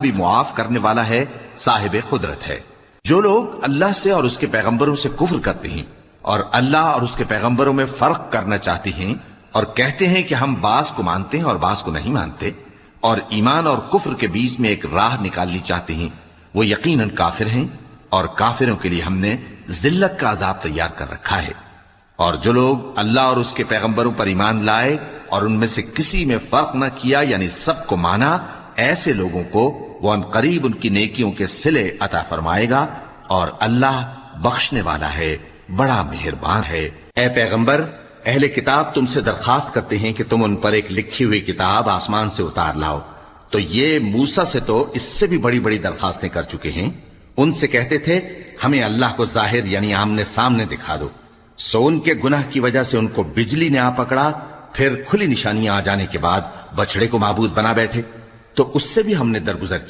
بھی معاف کرنے والا ہے، صاحب قدرت ہے۔ جو لوگ اللہ سے اور اس کے پیغمبروں سے کفر کرتے ہیں اور اللہ اور اس کے پیغمبروں میں فرق کرنا چاہتے ہیں اور کہتے ہیں کہ ہم بعض کو مانتے ہیں اور بعض کو نہیں مانتے، اور ایمان اور کفر کے بیچ میں ایک راہ نکالنی چاہتے ہیں، وہ یقیناً کافر ہیں، اور کافروں کے لیے ہم نے ذلت کا عذاب تیار کر رکھا ہے۔ اور جو لوگ اللہ اور اس کے پیغمبروں پر ایمان لائے اور ان میں سے کسی میں فرق نہ کیا، یعنی سب کو مانا، ایسے لوگوں کو وہ ان قریب ان کی نیکیوں کے صلے عطا فرمائے گا، اور اللہ بخشنے والا ہے، بڑا مہربان ہے۔ اے پیغمبر، اہل کتاب تم سے درخواست کرتے ہیں کہ تم ان پر ایک لکھی ہوئی کتاب آسمان سے اتار لاؤ، تو یہ موسیٰ سے تو اس سے بھی بڑی بڑی درخواستیں کر چکے ہیں۔ ان سے کہتے تھے ہمیں اللہ کو ظاہر یعنی آمنے سامنے دکھا دو، سو ان کے گناہ کی وجہ سے ان کو بجلی نے آ پکڑا، پھر کھلی نشانیاں آ جانے کے بعد بچڑے کو معبود بنا بیٹھے، تو اس سے بھی ہم نے درگزر کیا۔